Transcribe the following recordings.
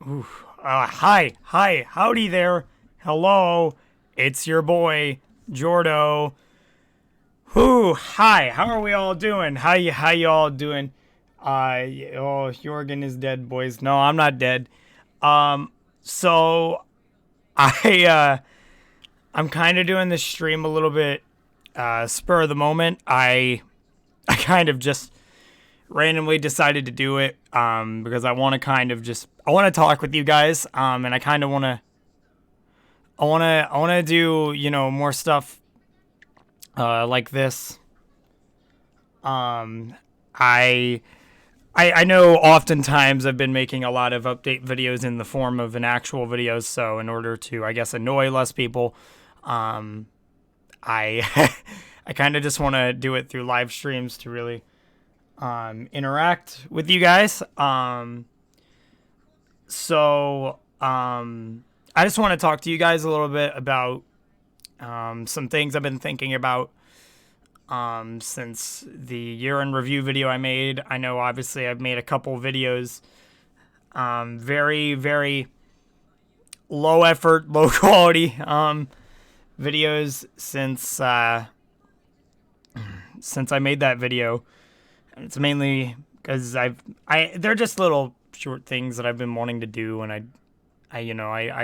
Ooh, hi, howdy there. Hello, it's your boy, Jordo. Whoo, hi, how are we all doing? How you all doing? Oh, Jorgen is dead, boys. No, I'm not dead. So I, I'm kind of doing this stream a little bit, spur of the moment. I kind of just randomly decided to do it, because I want to I want to talk with you guys, and I kind of I want to do, more stuff, like this. Um, I, I know oftentimes I've been making a lot of update videos in the form of an actual video, so in order to, I guess, annoy less people, um, I, I kind of just want to do it through live streams to really, interact with you guys. I just want to talk to you guys a little bit about, some things I've been thinking about, since the year in review video I made. I know obviously I've made a couple videos, very, very low effort, low quality, videos since I made that video. And it's mainly because they're just little short things that I've been wanting to do, and I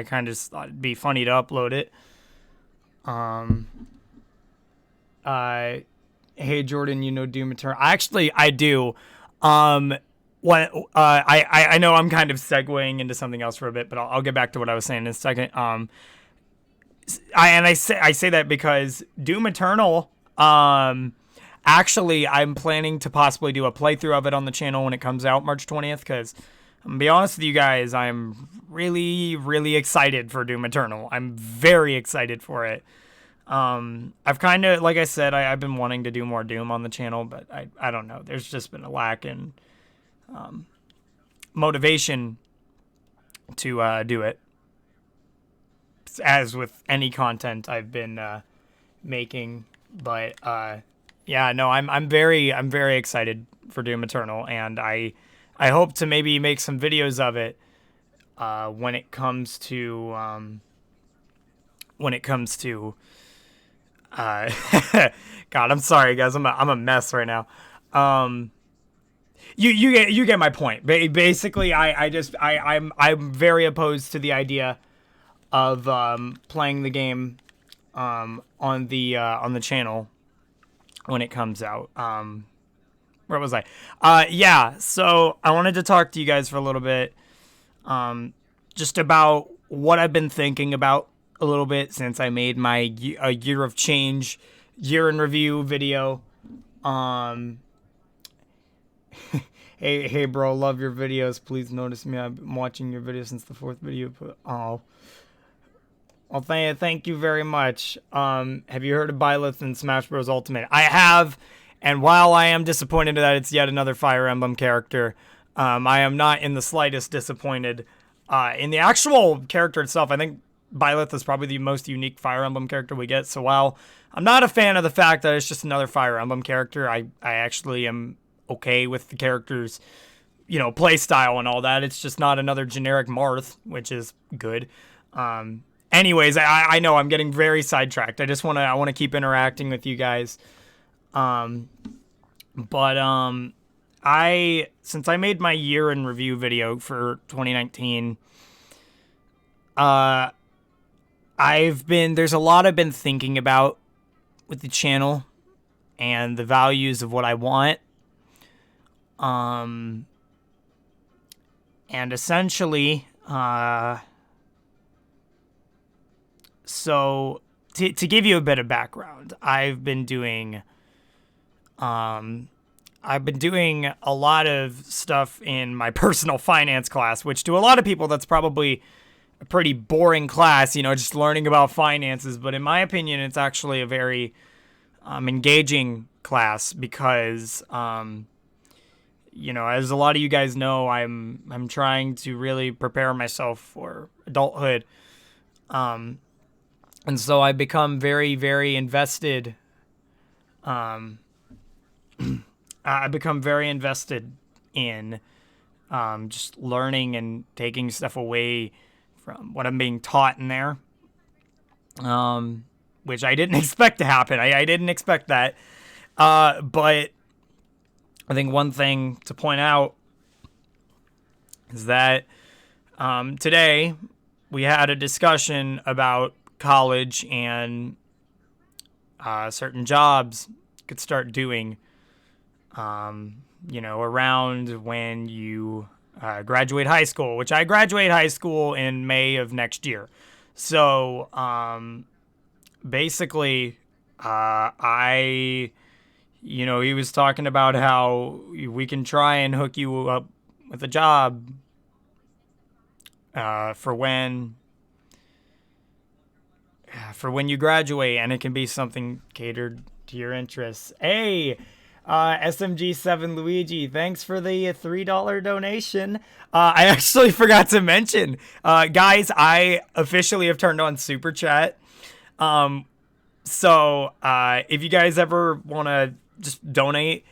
kind of just thought it'd be funny to upload it. Um, uh, hey Jordan, you know Doom Eternal? Actually, I do. Um, I know I'm kind of segueing into something else for a bit, but I'll get back to what I was saying in a second. I say that because Doom Eternal. Actually, I'm planning to possibly do a playthrough of it on the channel when it comes out March 20th. Because I'm gonna be honest with you guys, I'm really, really excited for Doom Eternal. I'm very excited for it. I've kind of, like I said, I've been wanting to do more Doom on the channel, but I don't know. There's just been a lack in motivation to do it. As with any content I've been making, but yeah, no, I'm very excited for Doom Eternal, and I hope to maybe make some videos of it when it comes to when it comes to uh, God, I'm sorry guys, I'm a mess right now. Um, you get my point. Basically, I'm very opposed to the idea of playing the game on the channel when it comes out. Where was I? Yeah. So I wanted to talk to you guys for a little bit, just about what I've been thinking about a little bit since I made my a year of change, year in review video. Um, hey, bro, love your videos. Please notice me. I've been watching your video since the fourth video. Oh, well, thank you very much. Have you heard of Byleth in Smash Bros. Ultimate? I have, and while I am disappointed that it's yet another Fire Emblem character, I am not in the slightest disappointed in the actual character itself. I think Byleth is probably the most unique Fire Emblem character we get. So while I'm not a fan of the fact that it's just another Fire Emblem character, I actually am okay with the character's, play style and all that. It's just not another generic Marth, which is good. Anyways, I know I'm getting very sidetracked. I want to keep interacting with you guys. But since I made my year in review video for 2019, there's a lot I've been thinking about with the channel and the values of what I want. And essentially, so to give you a bit of background, I've been doing a lot of stuff in my personal finance class, which to a lot of people that's probably a pretty boring class, just learning about finances. But in my opinion, it's actually a very engaging class because, as a lot of you guys know, I'm trying to really prepare myself for adulthood. And so I become very, very invested. I become very invested in just learning and taking stuff away from what I'm being taught in there, which I didn't expect to happen. I didn't expect that. But I think one thing to point out is that today we had a discussion about college and certain jobs you could start doing, around when you graduate high school, which I graduate high school in May of next year. So basically, he was talking about how we can try and hook you up with a job for when you graduate, and it can be something catered to your interests. Hey, SMG7 Luigi, thanks for the $3 donation. I actually forgot to mention, guys, I officially have turned on Super Chat. So if you guys ever want to just donate,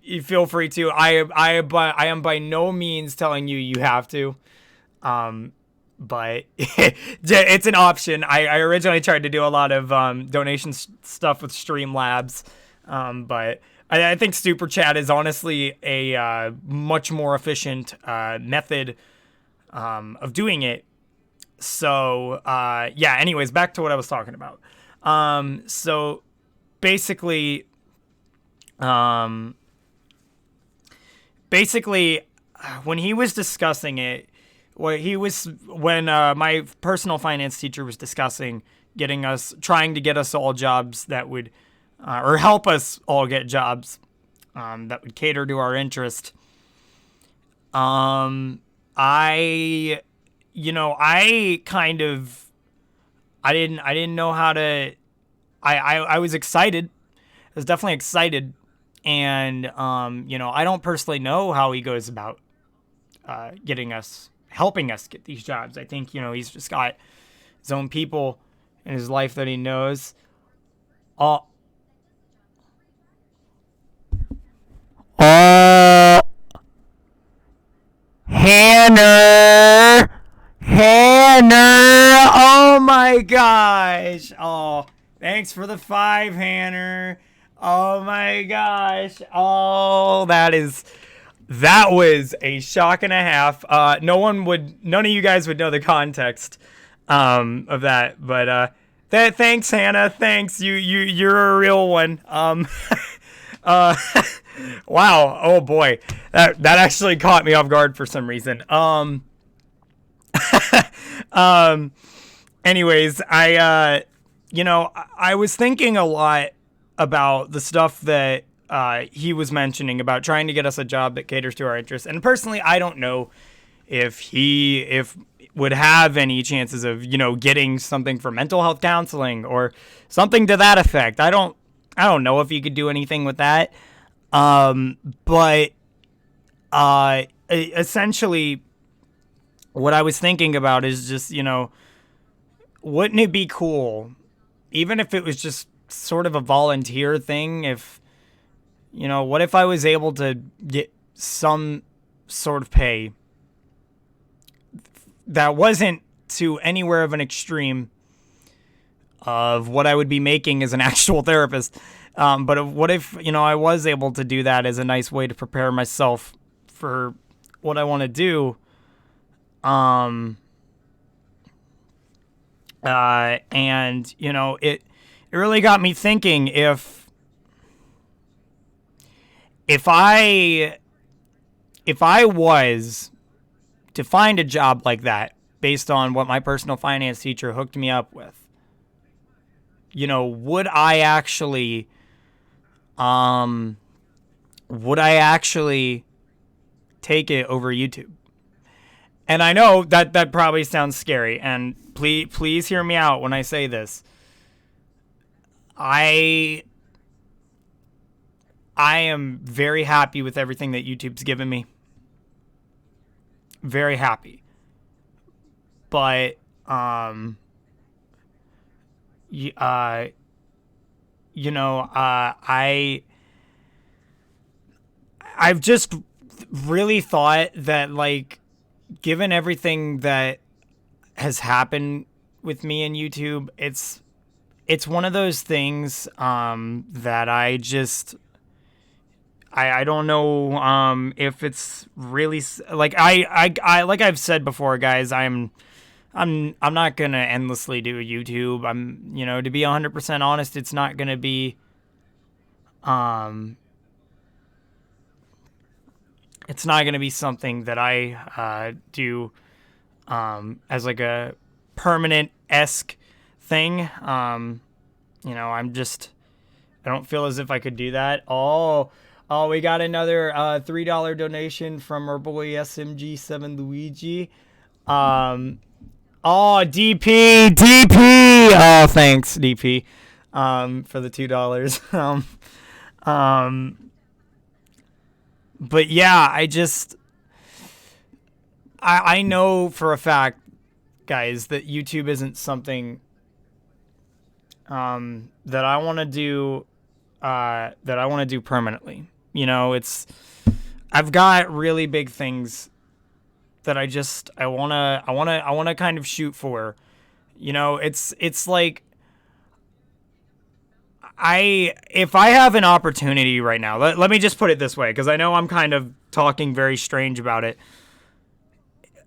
you feel free to. I am by no means telling you have to. But it's an option. I originally tried to do a lot of donation stuff with Streamlabs, but I think Super Chat is honestly a much more efficient method of doing it. So anyways, back to what I was talking about. So basically, when he was discussing it, when my personal finance teacher was discussing trying to get us all jobs that would, or help us all get jobs that would cater to our interest. I didn't know how to. I was excited. I was definitely excited, and I don't personally know how he goes about helping us get these jobs. I think, he's just got his own people in his life that he knows. Hanner! Oh my gosh! Oh, thanks for the 5, Hanner. Oh my gosh! Oh, that was a shock and a half. None of you guys would know the context of that, but thanks, Hannah. Thanks, you're a real one. Wow. Oh boy, that actually caught me off guard for some reason. Anyways, I was thinking a lot about the stuff that he was mentioning about trying to get us a job that caters to our interests. And personally, I don't know if would have any chances of, getting something for mental health counseling or something to that effect. I don't know if he could do anything with that. But essentially what I was thinking about is just, wouldn't it be cool, even if it was just sort of a volunteer thing, if, what if I was able to get some sort of pay that wasn't to anywhere of an extreme of what I would be making as an actual therapist. But what if, I was able to do that as a nice way to prepare myself for what I want to do. And, it really got me thinking if I was to find a job like that based on what my personal finance teacher hooked me up with, would I actually take it over YouTube? And I know that probably sounds scary, and please hear me out when I say this. I am very happy with everything that YouTube's given me. Very happy. But I've just really thought that, like, given everything that has happened with me and YouTube, it's one of those things that I don't know if it's really like I like I've said before, guys. I'm not gonna endlessly do YouTube. To be 100% honest, it's not gonna be it's not gonna be something that I do as like a permanent-esque thing. I'm just, I don't feel as if I could do that. Oh, we got another $3 donation from our boy SMG7 Luigi. DP. Oh, thanks, DP, for the $2. But yeah, I know for a fact, guys, that YouTube isn't something that I want to do permanently. I've got really big things that I want to kind of shoot for. It's like if I have an opportunity right now, let me just put it this way, because I know I'm kind of talking very strange about it.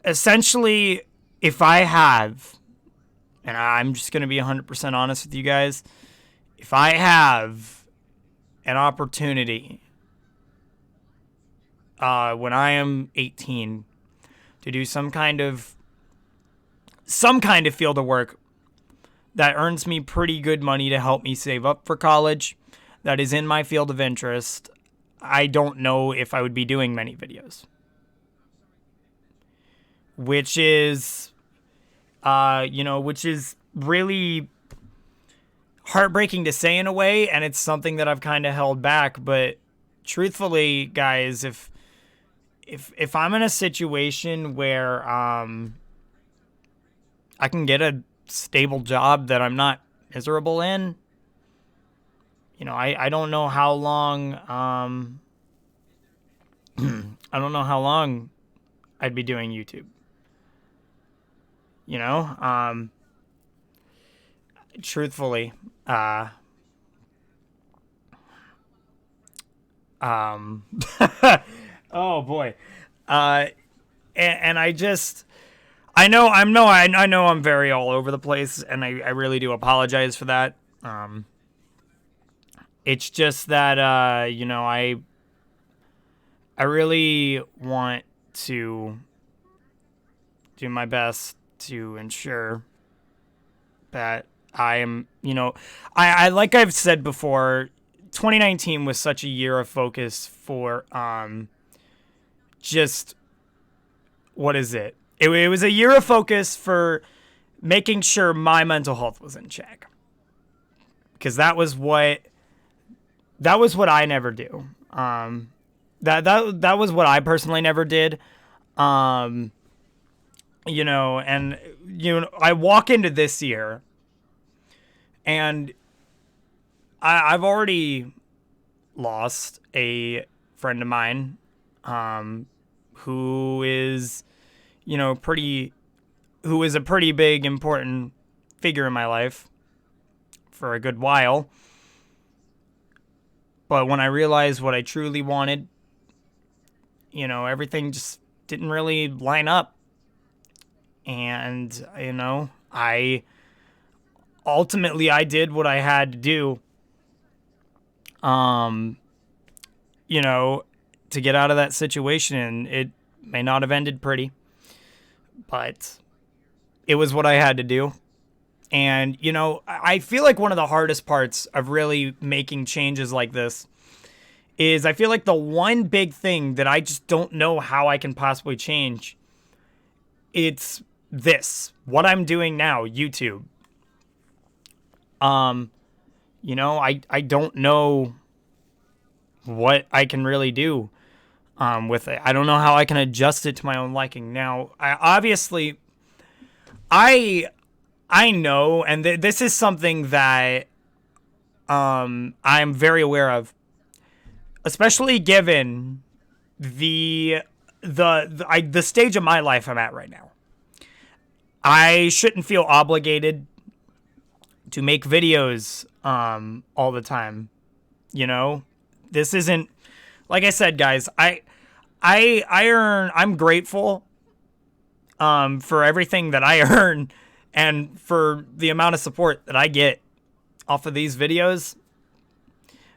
Essentially, if I have, and I'm just going to be 100% honest with you guys, if I have an opportunity when I am 18 to do some kind of field of work that earns me pretty good money to help me save up for college, that is in my field of interest, I don't know if I would be doing many videos. Which is really heartbreaking to say in a way, and it's something that I've kind of held back. But truthfully, guys, if I'm in a situation where I can get a stable job that I'm not miserable in, I don't know how long I don't know how long I'd be doing YouTube. Truthfully, oh boy, and I know I'm very all over the place, and I really do apologize for that. It's just that I really want to do my best to ensure that I am, I like I've said before, 2019 was such a year of focus for just, what is it? It was a year of focus for making sure my mental health was in check, because that was what I never do. That was what I personally never did. And I walk into this year, and I've already lost a friend of mine, who is a pretty big, important figure in my life for a good while. But when I realized what I truly wanted, everything just didn't really line up. And, I did what I had to do, to get out of that situation. And it may not have ended pretty, but it was what I had to do. And, I feel like one of the hardest parts of really making changes like this is I feel like the one big thing that I just don't know how I can possibly change, it's what I'm doing now, YouTube. I don't know what I can really do with it. I don't know how I can adjust it to my own liking. Now, I know, and this is something that I'm very aware of, especially given the stage of my life I'm at right now, I shouldn't feel obligated to make videos all the time. You know, this isn't, like I said, guys, I'm grateful for everything that I earn and for the amount of support that I get off of these videos.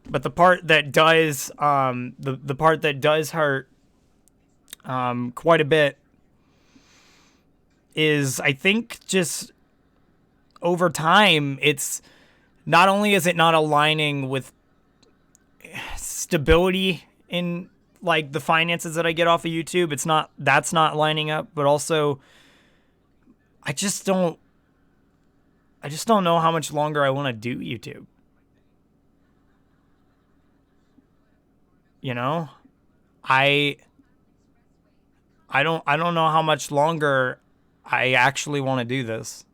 But the part that does the part that does hurt quite a bit is, I think, just over time, it's not only is it not aligning with stability in like the finances that I get off of YouTube, that's not lining up, but also I just don't know how much longer I want to do YouTube. You know? I don't know how much longer I actually want to do this.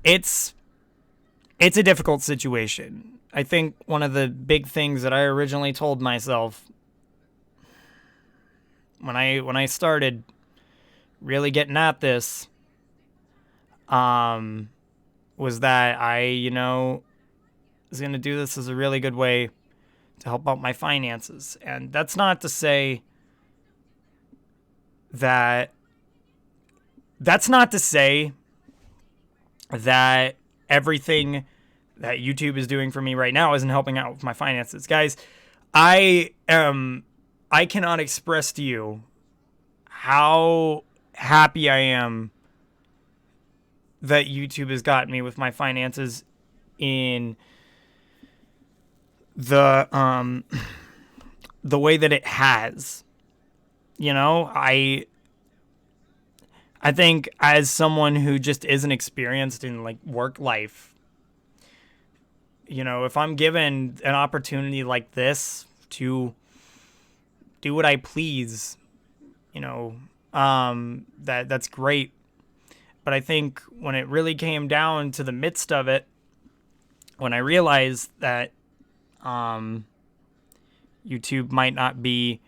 It's a difficult situation. I think one of the big things that I originally told myself when I started really getting at this was that I, was going to do this as a really good way to help out my finances. And that's not to say that everything that YouTube is doing for me right now isn't helping out with my finances. Guys, I cannot express to you how happy I am that YouTube has gotten me with my finances in the way that it has. I think as someone who just isn't experienced in like work life, if I'm given an opportunity like this to do what I please, that's great. But I think when it really came down to the midst of it, when I realized that YouTube might not be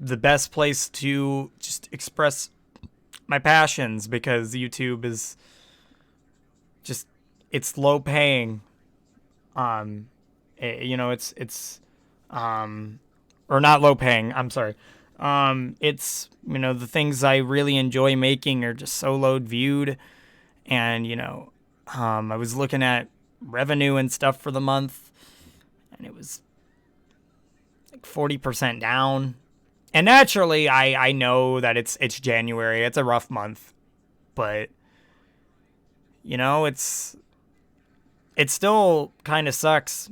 the best place to just express my passions, because YouTube is just, it's low paying. It's or not low paying, I'm sorry. It's, the things I really enjoy making are just so low viewed. And, I was looking at revenue and stuff for the month, and it was like 40% down. And naturally, I know that it's January. It's a rough month. But, it still kind of sucks,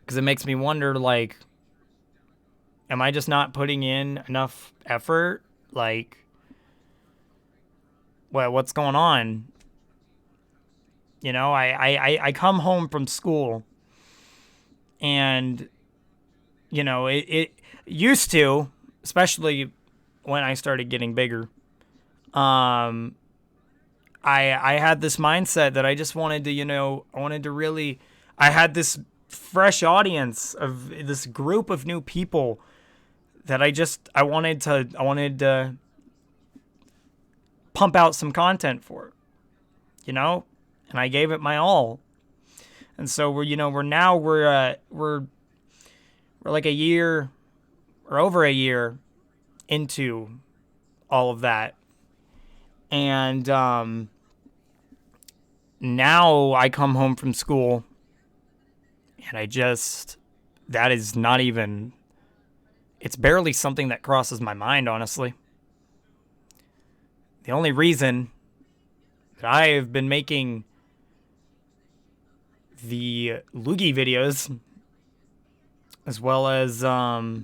because it makes me wonder, like, am I just not putting in enough effort? Like, what's going on? I come home from school, and, it used to, especially when I started getting bigger, I had this mindset that I just wanted to, I had this fresh audience of this group of new people that I wanted to pump out some content for, and I gave it my all. And so we're like a year or over a year into all of that. And now I come home from school, and that is not even, it's barely something that crosses my mind, honestly. The only reason that I have been making the loogie videos, as well as the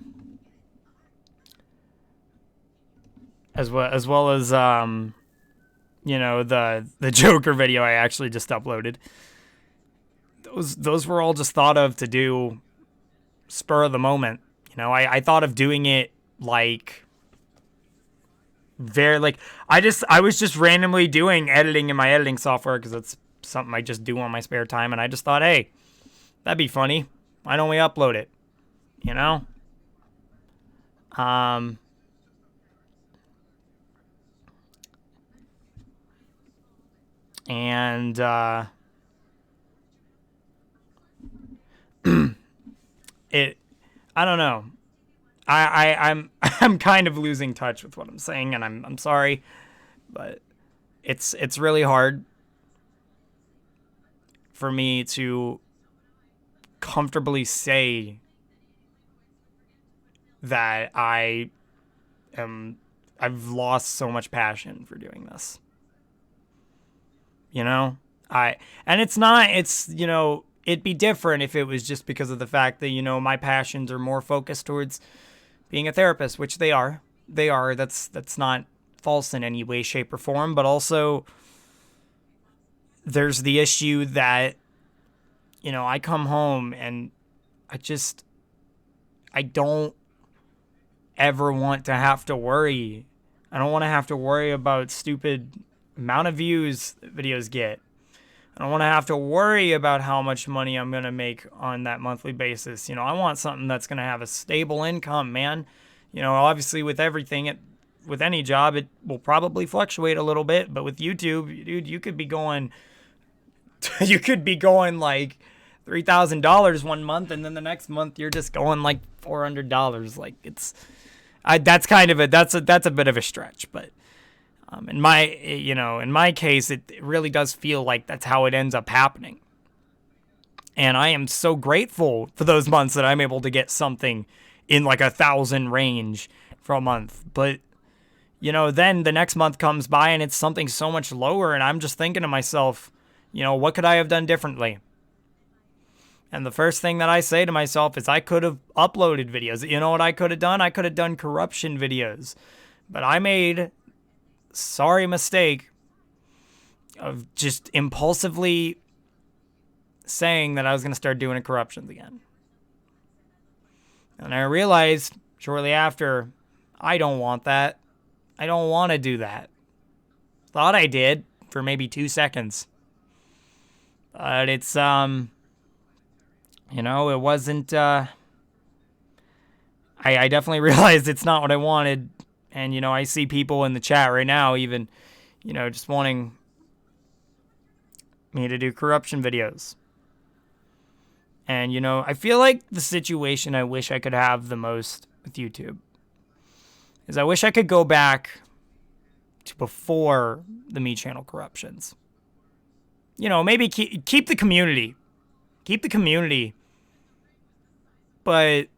Joker video I actually just uploaded. Those were all just thought of to do spur of the moment. I thought of doing it like very, like, I was just randomly doing editing in my editing software because it's something I just do on my spare time. And I just thought, hey, that'd be funny. Why don't we upload it? You know? And, I don't know. I'm kind of losing touch with what I'm saying, and I'm sorry, but it's really hard for me to comfortably say that I've lost so much passion for doing this. You know? And it's not, it's, it'd be different if it was just because of the fact that, my passions are more focused towards being a therapist, which they are. They are. That's not false in any way, shape, or form. But also, there's the issue that, I come home and I don't ever want to have to worry. I don't want to have to worry about stupid amount of views videos get. I don't want to have to worry about how much money I'm going to make on that monthly basis. I want something that's going to have a stable income, man. Obviously with everything, with any job, it will probably fluctuate a little bit. But with YouTube, dude, you could be going like $3,000 one month, and then the next month you're just going like $400. Like that's a bit of a stretch, but in my case, it really does feel like that's how it ends up happening. And I am so grateful for those months that I'm able to get something in like 1,000 range for a month. But, then the next month comes by and it's something so much lower. And I'm just thinking to myself, what could I have done differently? And the first thing that I say to myself is I could have uploaded videos. You know what I could have done? I could have done corruption videos. But I made sorry mistake of just impulsively saying that I was going to start doing corruptions again. And I realized shortly after, I don't want that. I don't want to do that. Thought I did for maybe 2 seconds. But it's, it wasn't, I definitely realized it's not what I wanted. And, I see people in the chat right now even, just wanting me to do corruption videos. And, I feel like the situation I wish I could have the most with YouTube is I wish I could go back to before the Me Channel corruptions. Maybe keep the community. Keep the community. But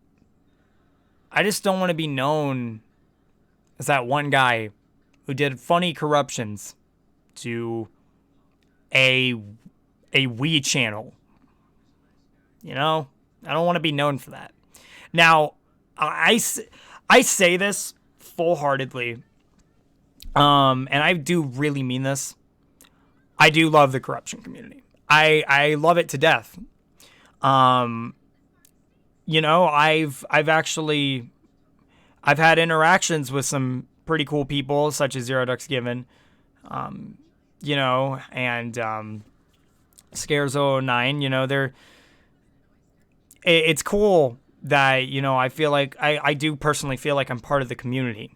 I just don't want to be known as that one guy who did funny corruptions to a Wii channel. I don't want to be known for that. Now, I say this full-heartedly, and I do really mean this. I do love the corruption community. I love it to death. I've had interactions with some pretty cool people, such as Zero Ducks Given, and Scares009. It's cool that, I feel like I do personally feel like I'm part of the community.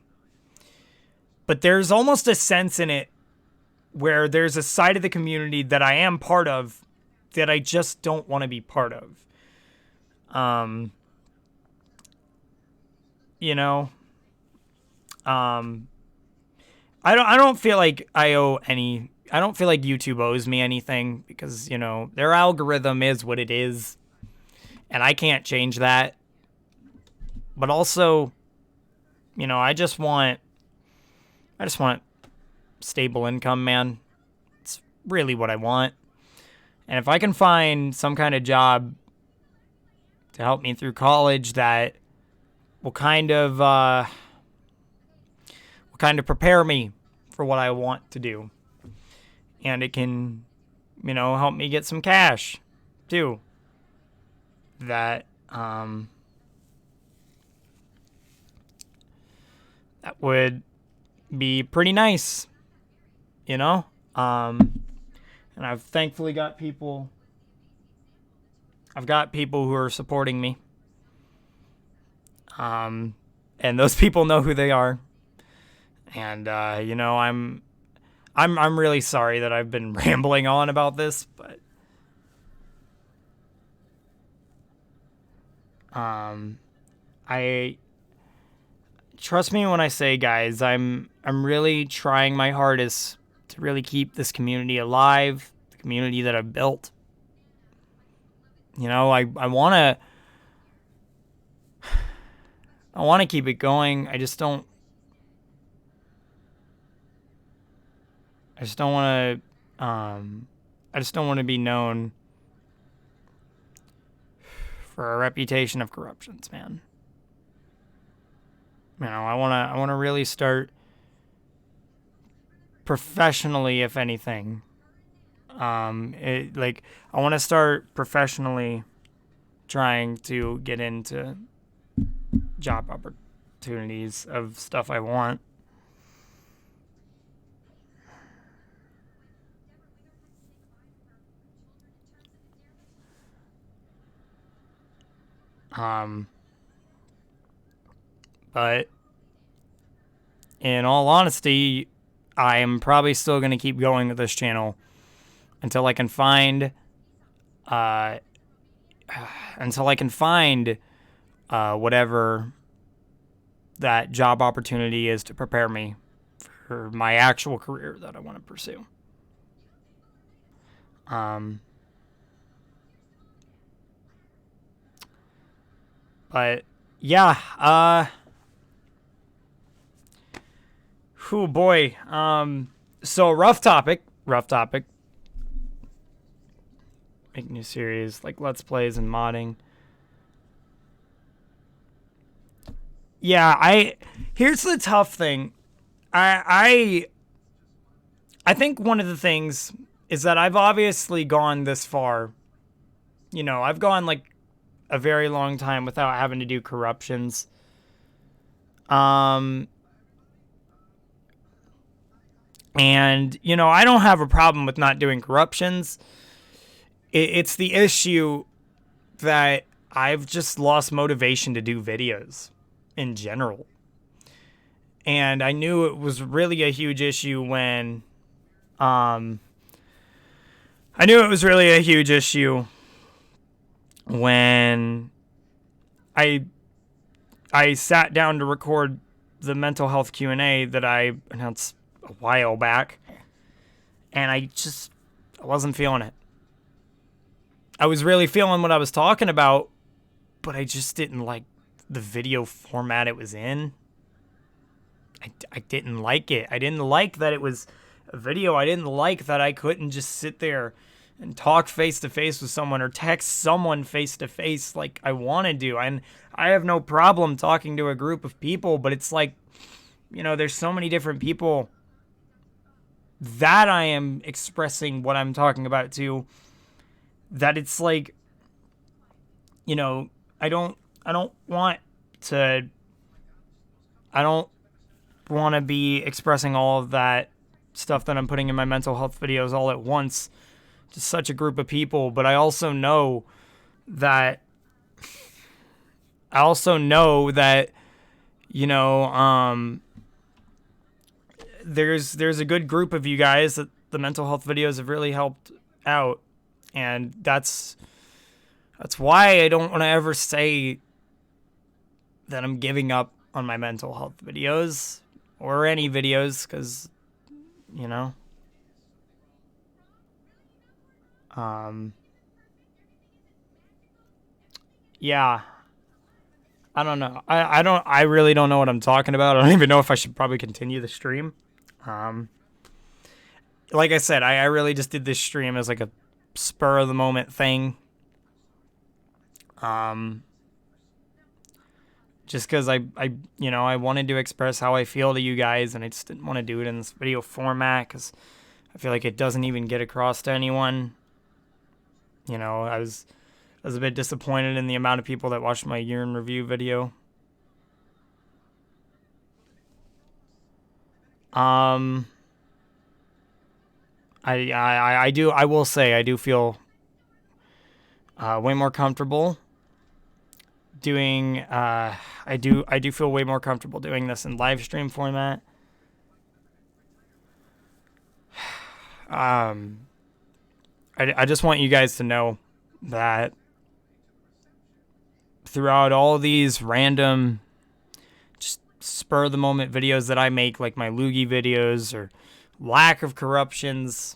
But there's almost a sense in it where there's a side of the community that I am part of that I just don't want to be part of. I don't feel like I don't feel like YouTube owes me anything because, their algorithm is what it is and I can't change that. But also, I just want stable income, man. It's really what I want. And if I can find some kind of job to help me through college that will kind of prepare me for what I want to do, and it can, help me get some cash too, that would be pretty nice, you know? And I've thankfully got people who are supporting me. And those people know who they are. And you know, I'm really sorry that I've been rambling on about this, but I trust me when I say, guys, I'm really trying my hardest to really keep this community alive, the community that I've built. You know, I want to keep it going. I just don't want to be known for a reputation of corruptions, man. You know, I want to really start professionally, if anything. I want to start professionally trying to get into job opportunities of stuff I want. But in all honesty, I am probably still going to keep going with this channel until I can find whatever that job opportunity is to prepare me for my actual career that I want to pursue. But yeah, oh boy. So rough topic. Make new series like Let's Plays and modding. Yeah, here's the tough thing. I think one of the things is that I've obviously gone this far. You know, I've gone like a very long time without having to do corruptions. And, you know, I don't have a problem with not doing corruptions. It's the issue that I've just lost motivation to do videos in general. And I knew it was really a huge issue when, I sat down to record the mental health Q&A that I announced a while back, and I wasn't feeling it. I was really feeling what I was talking about, but I just didn't like the video format it was in. I didn't like it. I didn't like that it was a video. I didn't like that I couldn't just sit there and talk face-to-face with someone or text someone face-to-face like I want to. And I have no problem talking to a group of people, but it's like, you know, there's so many different people that I am expressing what I'm talking about to, that it's like, you know, I don't want to be expressing all of that stuff that I'm putting in my mental health videos all at once to such a group of people. But I also know that you know, there's a good group of you guys that the mental health videos have really helped out, and that's why I don't want to ever say that I'm giving up on my mental health videos or any videos, because, you know, yeah, I don't know. I really don't know what I'm talking about. I don't even know if I should probably continue the stream. Like I said, I really just did this stream as like a spur of the moment thing. Just because I wanted to express how I feel to you guys, and I just didn't want to do it in this video format because I feel like it doesn't even get across to anyone. You know, I was a bit disappointed in the amount of people that watched my year in review video. Um, I will say I do feel way more comfortable doing. I do feel way more comfortable doing this in live stream format. I just want you guys to know that throughout all these random, just spur of the moment videos that I make, like my loogie videos, or lack of corruptions,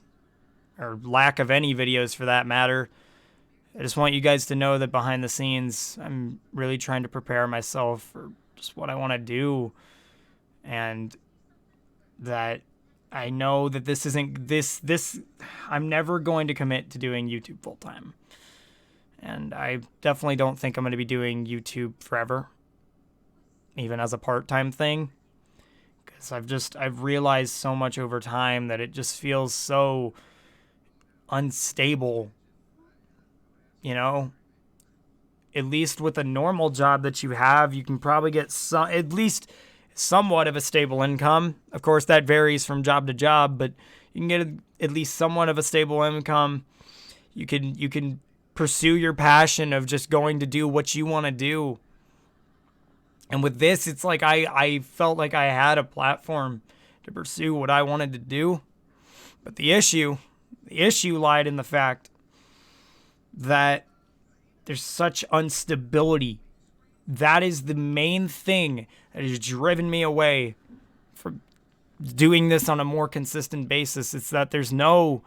or lack of any videos for that matter, I just want you guys to know that behind the scenes, I'm really trying to prepare myself for just what I want to do, and that I know that this isn't this. I'm never going to commit to doing YouTube full time, and I definitely don't think I'm going to be doing YouTube forever, even as a part-time thing, because I've realized so much over time that it just feels so unstable. You know, at least with a normal job that you have, you can probably get some, at least somewhat of a stable income. Of course, that varies from job to job, but you can get at least somewhat of a stable income. You can pursue your passion of just going to do what you want to do. And with this, it's like I felt like I had a platform to pursue what I wanted to do. But the issue lied in the fact that there's such instability. That is the main thing that has driven me away from doing this on a more consistent basis. It's that there's no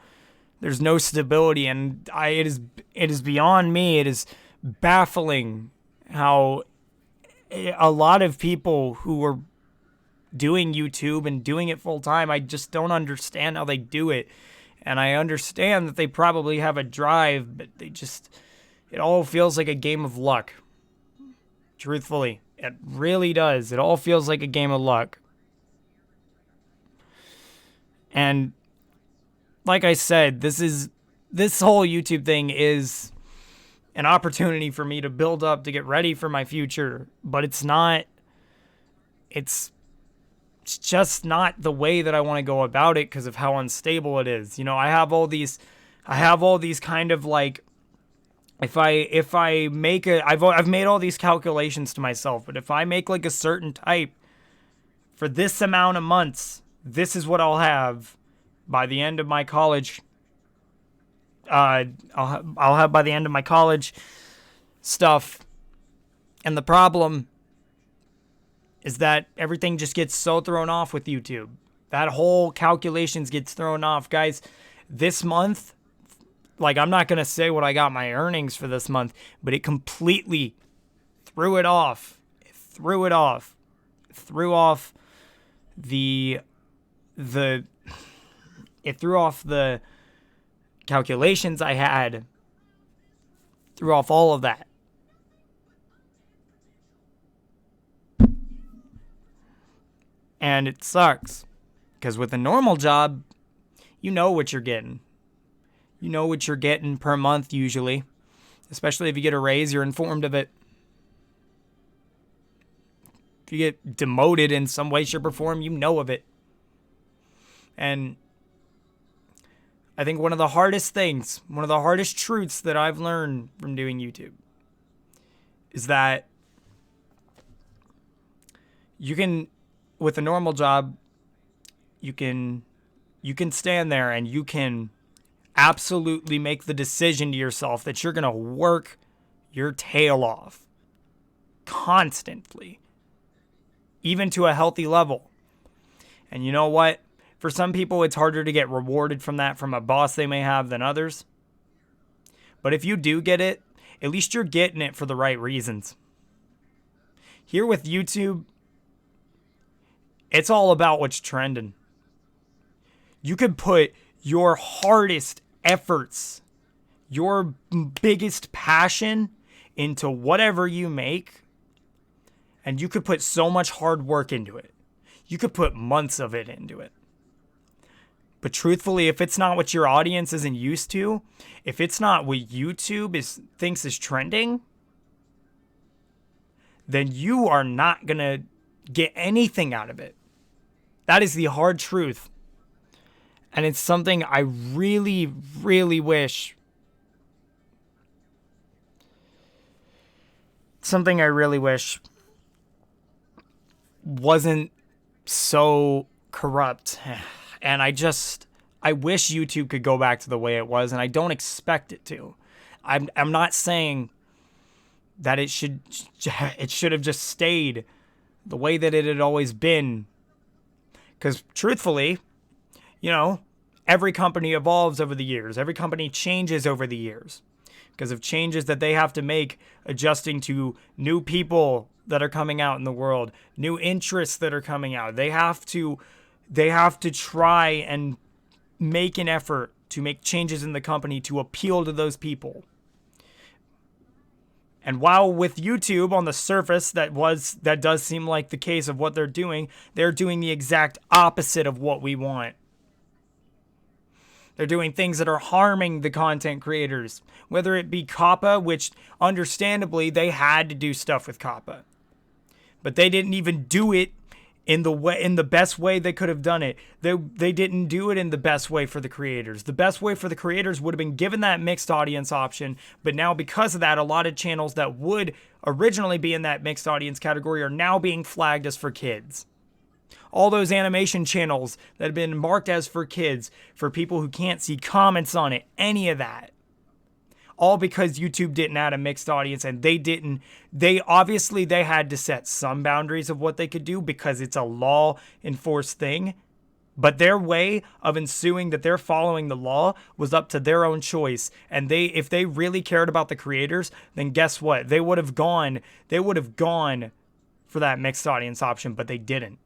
stability, and it is beyond me. It is baffling how a lot of people who are doing YouTube and doing it full time, I just don't understand how they do it. And I understand that they probably have a drive, but it all feels like a game of luck. Truthfully, it really does. It all feels like a game of luck. And like I said, this whole YouTube thing is an opportunity for me to build up, to get ready for my future, but it's just not the way that I want to go about it because of how unstable it is. You know, I've made all these calculations to myself, but if I make like a certain type for this amount of months, this is what I'll have by the end of my college. I'll have by the end of my college stuff. And the problem is that everything just gets so thrown off with YouTube. That whole calculations gets thrown off. Guys, this month, like, I'm not going to say what I got my earnings for this month, but it completely threw it off. It threw off the calculations I had. Threw off all of that. And it sucks. Because with a normal job, you know what you're getting. You know what you're getting per month usually. Especially if you get a raise, you're informed of it. If you get demoted in some way, shape, or form, you know of it. And I think one of the hardest truths that I've learned from doing YouTube is that you can, with a normal job, you can stand there and you can absolutely make the decision to yourself that you're going to work your tail off constantly, even to a healthy level. And you know what? For some people, it's harder to get rewarded from that from a boss they may have than others. But if you do get it, at least you're getting it for the right reasons. Here with YouTube, it's all about what's trending. You could put your hardest efforts, your biggest passion into whatever you make, and you could put so much hard work into it. You could put months of it into it. But truthfully, if it's not what your audience isn't used to, if it's not what YouTube thinks is trending, then you are not going to get anything out of it. That is the hard truth. And it's something I really, really wish. Something I really wish wasn't so corrupt. And I wish YouTube could go back to the way it was, and I don't expect it to. I'm not saying that it should have just stayed the way that it had always been. Because truthfully, every company evolves over the years. Every company changes over the years because of changes that they have to make, adjusting to new people that are coming out in the world, new interests that are coming out. They have to try and make an effort to make changes in the company to appeal to those people. And while with YouTube on the surface that does seem like the case of what they're doing the exact opposite of what we want. They're doing things that are harming the content creators, whether it be COPPA, which understandably they had to do stuff with COPPA. But they didn't even do it in the best way they could have done it. They didn't do it in the best way for the creators. The best way for the creators would have been given that mixed audience option, but now because of that, a lot of channels that would originally be in that mixed audience category are now being flagged as for kids. All those animation channels that have been marked as for kids, for people who can't see comments on it, any of that. All because YouTube didn't add a mixed audience, and they obviously had to set some boundaries of what they could do because it's a law enforced thing. But their way of ensuing that they're following the law was up to their own choice. And if they really cared about the creators, then guess what? They would have gone for that mixed audience option, but they didn't.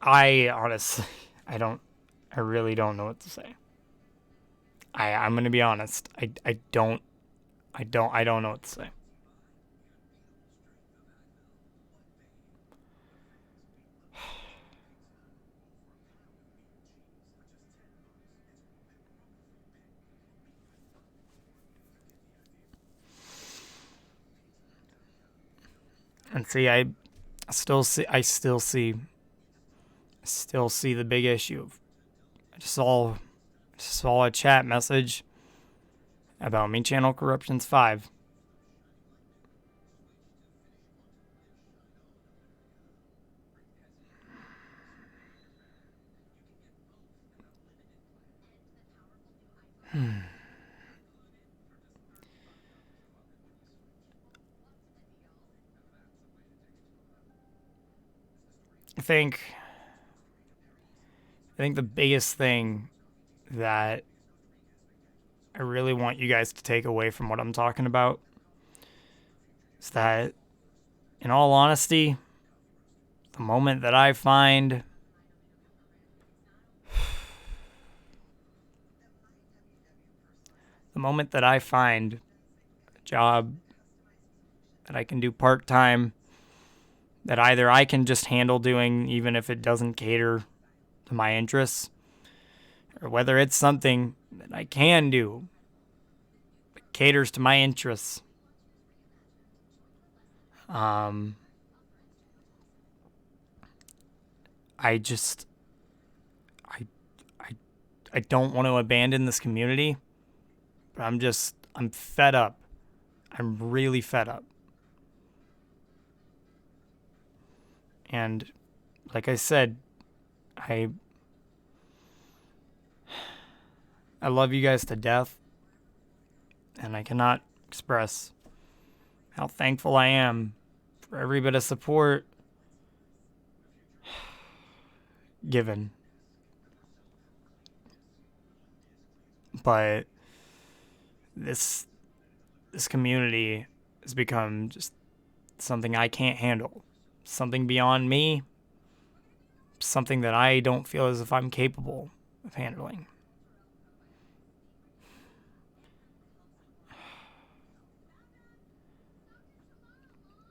I honestly, I really don't know what to say. I'm going to be honest. I don't know what to say. And see, I still see the big issue. I just saw a chat message about Me Channel Corruptions 5. I think the biggest thing that I really want you guys to take away from what I'm talking about is that, in all honesty, the moment that I find a job that I can do part-time, that either I can just handle doing even if it doesn't cater to my interests, or whether it's something that I can do that caters to my interests. I don't want to abandon this community, but I'm fed up. I'm really fed up. And like I said, I love you guys to death, and I cannot express how thankful I am for every bit of support given. But this this community has become just something I can't handle. Something beyond me. Something that I don't feel as if I'm capable of handling.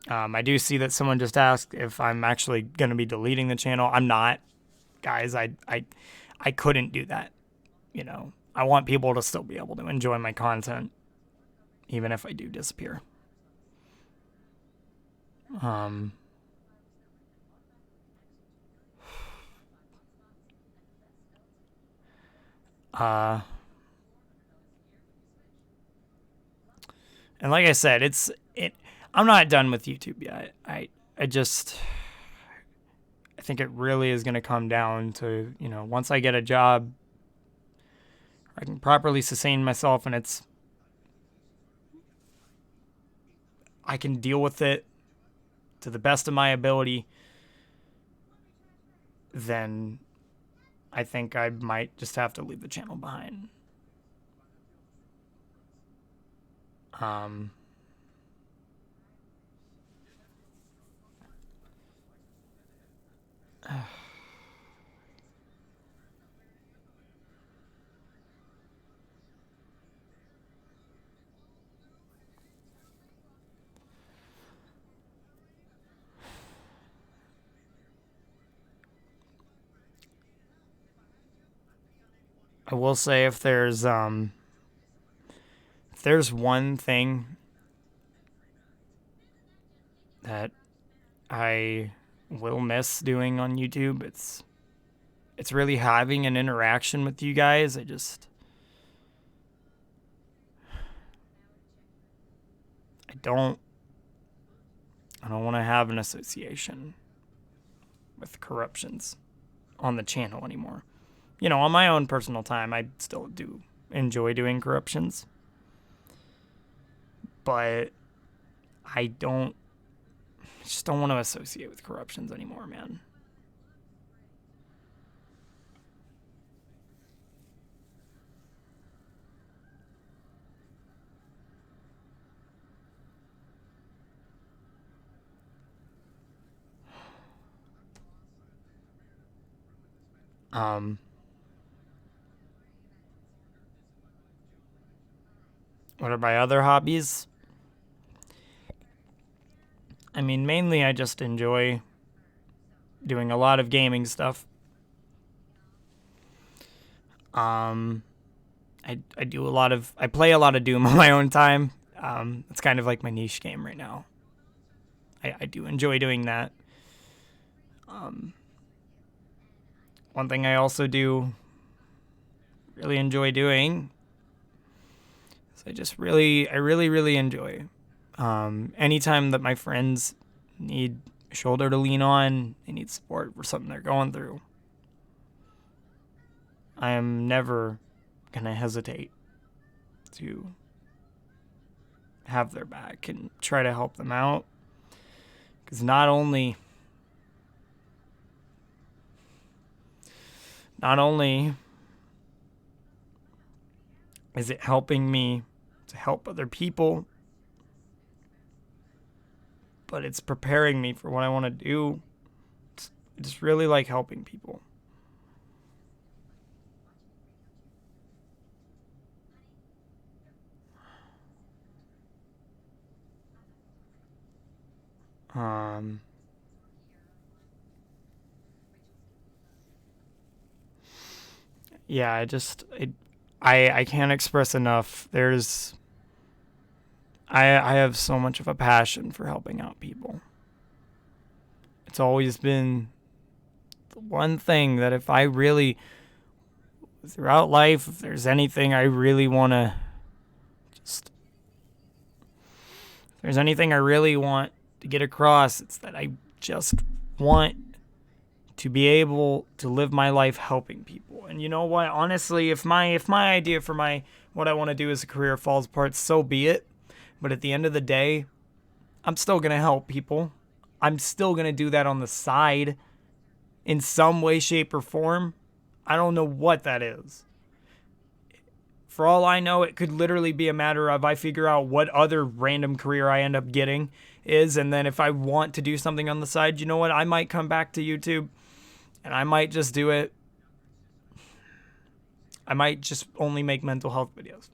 I do see that someone just asked if I'm actually going to be deleting the channel. I'm not. Guys, I couldn't do that. You know, I want people to still be able to enjoy my content, even if I do disappear. And like I said, I'm not done with YouTube yet. I think it really is going to come down to, you know, once I get a job, I can properly sustain myself and I can deal with it to the best of my ability, then I think I might just have to leave the channel behind. I will say if there's one thing that I will miss doing on YouTube, it's really having an interaction with you guys. I don't want to have an association with corruptions on the channel anymore. You know, on my own personal time, I still do enjoy doing corruptions. But I just don't want to associate with corruptions anymore, man. What are my other hobbies? I mean, mainly I just enjoy doing a lot of gaming stuff. I play a lot of Doom on my own time. It's kind of like my niche game right now. I do enjoy doing that. One thing I also do really enjoy doing is I really enjoy. Anytime that my friends need a shoulder to lean on, they need support for something they're going through, I am never gonna hesitate to have their back and try to help them out. Because not only is it helping me to help other people, but it's preparing me for what I want to do. I just really like helping people. Yeah, I can't express enough. I have so much of a passion for helping out people. It's always been the one thing that if throughout life, if there's anything I really want to if there's anything I really want to get across, it's that I just want to be able to live my life helping people. And you know what? Honestly, if my idea for what I want to do as a career falls apart, so be it. But at the end of the day, I'm still going to help people. I'm still going to do that on the side in some way, shape, or form. I don't know what that is. For all I know, it could literally be a matter of I figure out what other random career I end up getting is, and then if I want to do something on the side, you know what? I might come back to YouTube, and I might just do it. I might just only make mental health videos.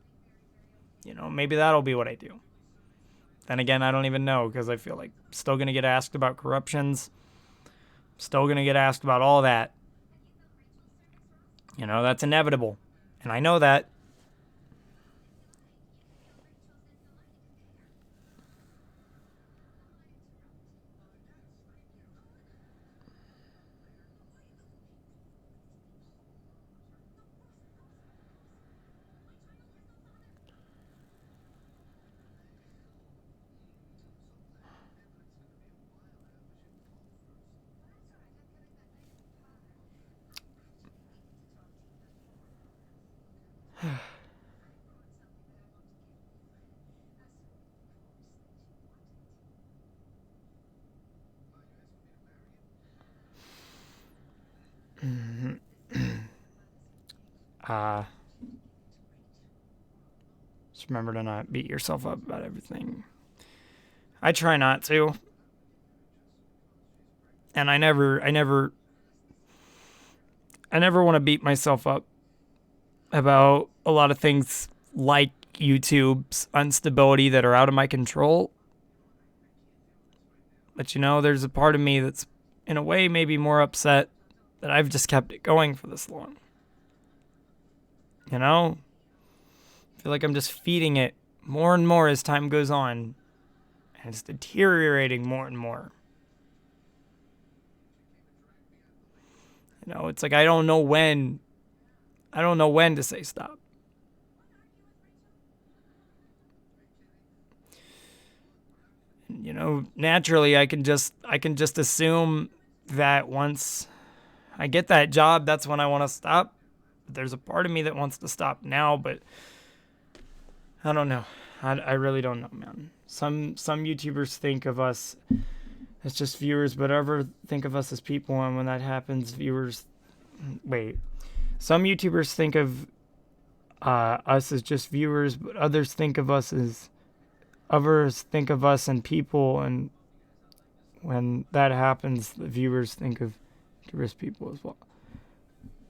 You know, maybe that'll be what I do. Then again, I don't even know, because I feel like I'm still going to get asked about corruptions. Still going to get asked about all that. You know, that's inevitable. And I know that. Just remember to not beat yourself up about everything. I try not to. And I never want to beat myself up about a lot of things like YouTube's instability that are out of my control. But you know, there's a part of me that's in a way maybe more upset that I've just kept it going for this long. You know? I feel like I'm just feeding it more and more as time goes on. And it's deteriorating more and more. You know, it's like I don't know when to say stop. You know, naturally I can just assume that once I get that job, that's when I want to stop. There's a part of me that wants to stop now, but I don't know. I really don't know, man. Some YouTubers think of us as just viewers, but others think of us as people, and when that happens, some YouTubers think of us as just viewers, but others think of us and people, and when that happens, the viewers think of YouTubers people as well.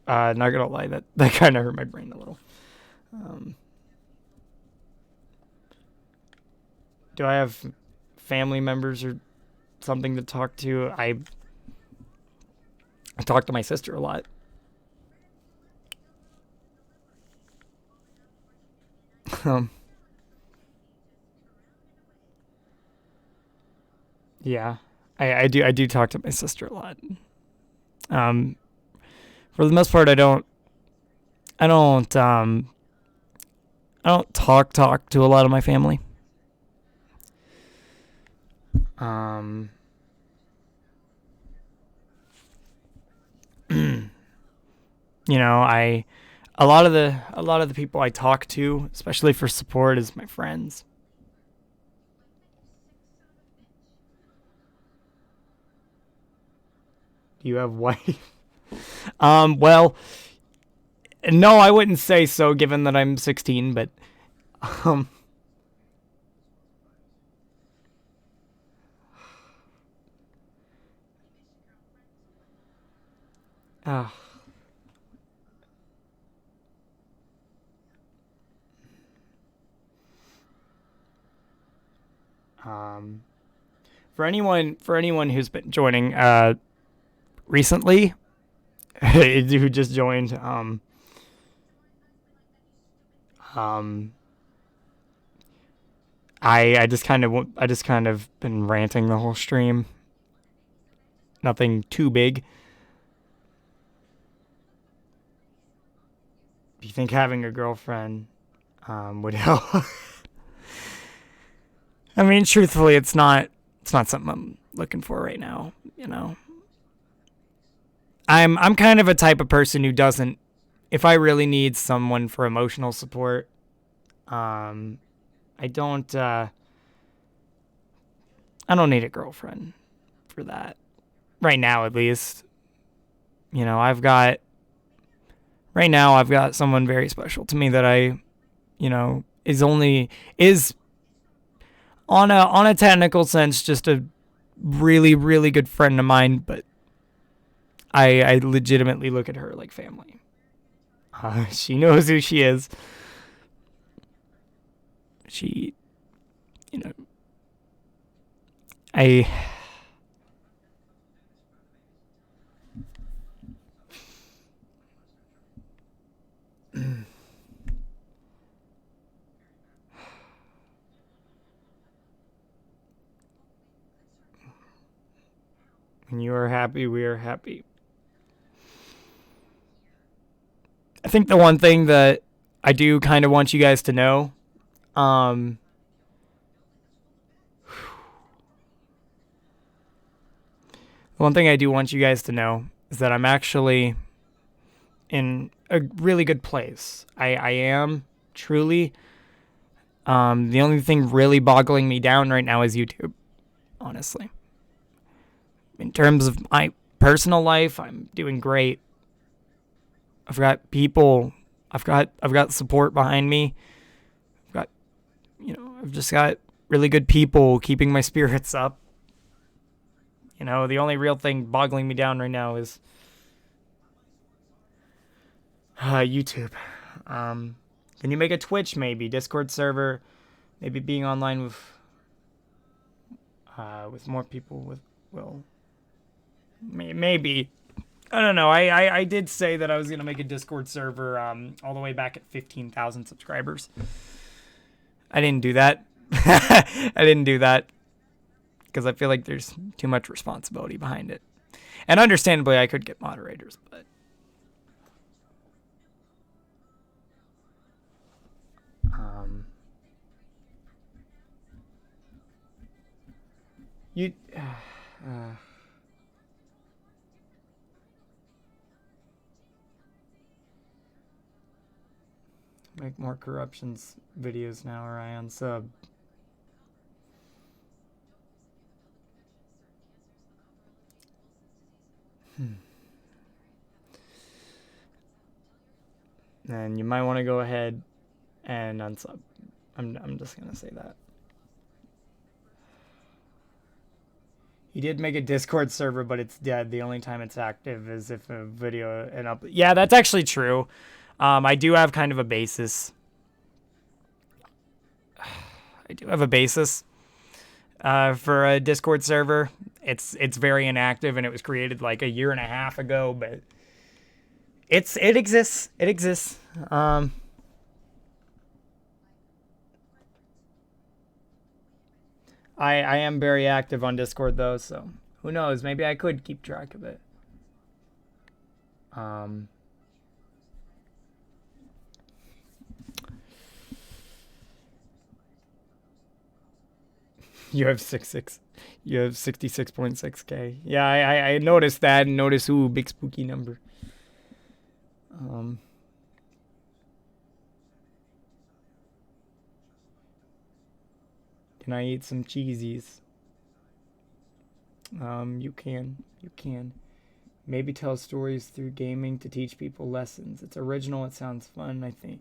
Not gonna lie, that kind of hurt my brain a little. Do I have family members or something to talk to? I talk to my sister a lot. Yeah, I do talk to my sister a lot. For the most part, I don't talk to a lot of my family. You know, a lot of the people I talk to, especially for support, is my friends. Do you have wife? Well, no, I wouldn't say so, given that I'm 16, but uh, for anyone who's been joining recently, who just joined, I just kind of been ranting the whole stream. Nothing too big. Do you think having a girlfriend would help? I mean, truthfully, it's not something I'm looking for right now, you know. I'm kind of a type of person who doesn't, if I really need someone for emotional support, I don't need a girlfriend for that. Right now, at least. You know, I've got someone very special to me that I you know, is on a technical sense just a really, really good friend of mine, but I legitimately look at her like family. She knows who she is. She, you know, I. When you are happy, we are happy. I think the one thing that I do kind of want you guys to know, the one thing I do want you guys to know is that I'm actually in a really good place. I am truly. The only thing really boggling me down right now is YouTube, honestly. In terms of my personal life, I'm doing great. I've got people. I've got support behind me. I've just got really good people keeping my spirits up. The only real thing boggling me down right now is YouTube. Can you make a Twitch, maybe Discord server, maybe being online with more people maybe. I don't know. I did say that I was gonna make a Discord server all the way back at 15,000 subscribers. I didn't do that. I didn't do that because I feel like there's too much responsibility behind it. And understandably, I could get moderators, but you make more corruptions videos now, or I unsub. Then you might want to go ahead and unsub. I'm just gonna say that. He did make a Discord server, but it's dead. The only time it's active is if a video and up. Yeah, that's actually true. I do have kind of a basis. I do have a basis for a Discord server. It's very inactive, and it was created like a year and a half ago, but it exists. It exists. I am very active on Discord though, so who knows? Maybe I could keep track of it. You have 66.6K. Yeah, I noticed that and noticed big spooky number. Can I eat some cheesies? You can. Maybe tell stories through gaming to teach people lessons. It's original. It sounds fun, I think.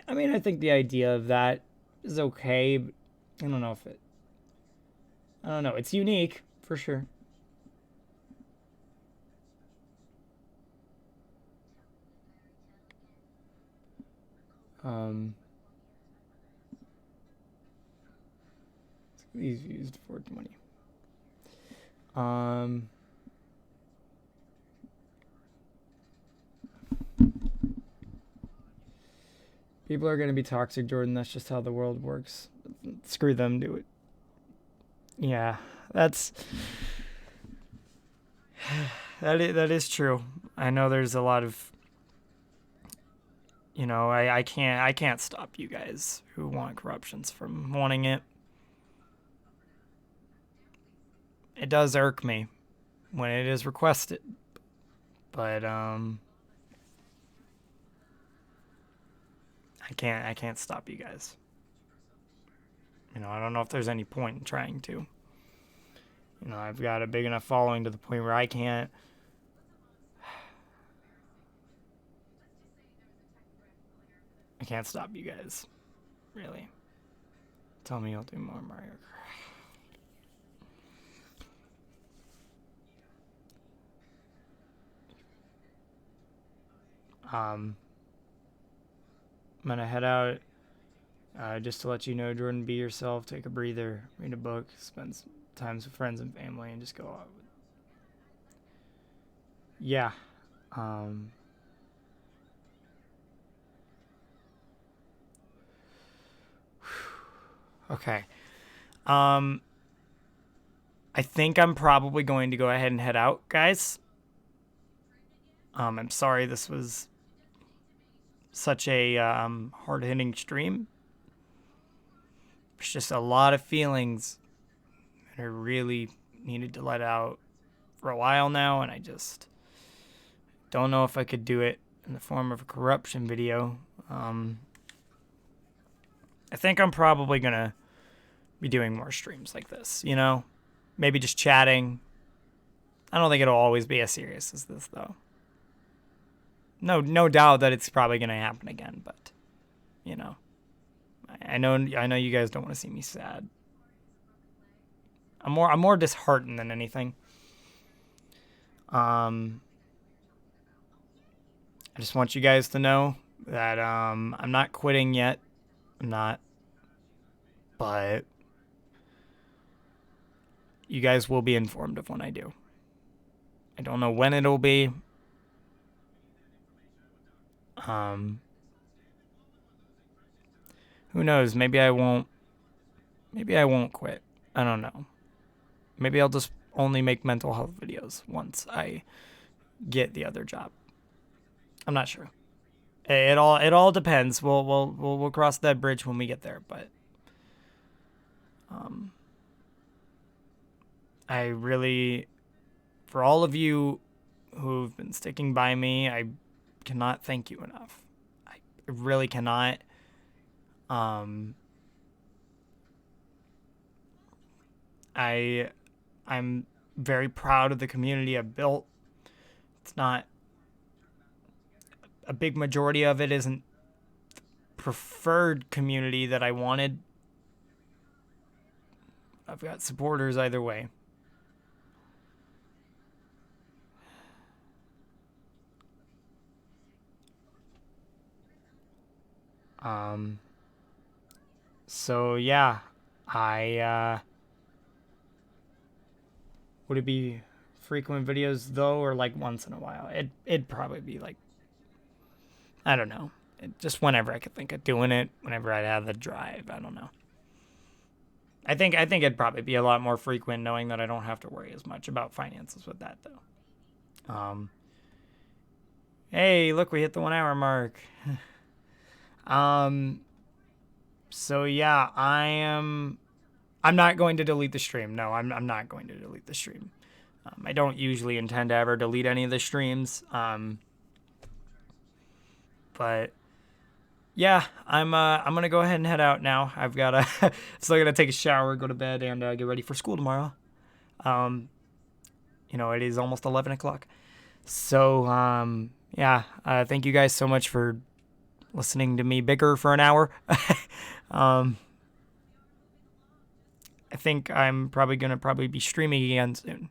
I think the idea of that is okay, but I don't know. It's unique, for sure. These used 420. People are gonna be toxic, Jordan. That's just how the world works. Screw them, do it. Yeah, that is true. I know there's a lot of, I can't stop you guys who want corruptions from wanting it. It does irk me when it is requested, but I can't stop you guys. I don't know if there's any point in trying to. I've got a big enough following to the point where I can't. can't stop you guys. Really. Tell me you'll do more Mario Kart. I'm gonna head out. Just to let you know, Jordan, be yourself, take a breather, read a book, spend some time with friends and family, and just go out. Yeah. Okay. I think I'm probably going to go ahead and head out, guys. I'm sorry this was such a hard-hitting stream. There's just a lot of feelings that I really needed to let out for a while now, and I just don't know if I could do it in the form of a corruption video. I think I'm probably going to be doing more streams like this, you know? Maybe just chatting. I don't think it'll always be as serious as this, though. No doubt that it's probably going to happen again, but, you know. I know you guys don't want to see me sad. I'm more disheartened than anything. I just want you guys to know that I'm not quitting yet. I'm not. But you guys will be informed of when I do. I don't know when it'll be. Who knows? Maybe I won't quit. I don't know. Maybe I'll just only make mental health videos once I get the other job. I'm not sure. It all depends. We'll cross that bridge when we get there, but I really, for all of you who've been sticking by me, I cannot thank you enough. I really cannot. I'm very proud of the community I've built. It's not, a big majority of it isn't the preferred community that I wanted. I've got supporters either way. So yeah, would it be frequent videos though, or like once in a while? It'd probably be like, I don't know, just whenever I could think of doing it, whenever I'd have the drive. I don't know. I think it'd probably be a lot more frequent, knowing that I don't have to worry as much about finances with that though. Hey, look, we hit the 1 hour mark. So yeah, I'm not going to delete the stream. No, I'm not going to delete the stream. I don't usually intend to ever delete any of the streams. But yeah, I'm gonna go ahead and head out now. I've got to still gonna take a shower, go to bed, and get ready for school tomorrow. You know, it is almost 11 o'clock. So yeah, thank you guys so much for listening to me bigger for an hour. I think I'm probably gonna be streaming again soon.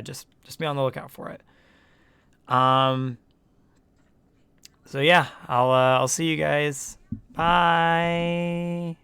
Just be on the lookout for it. So yeah, I'll see you guys. Bye.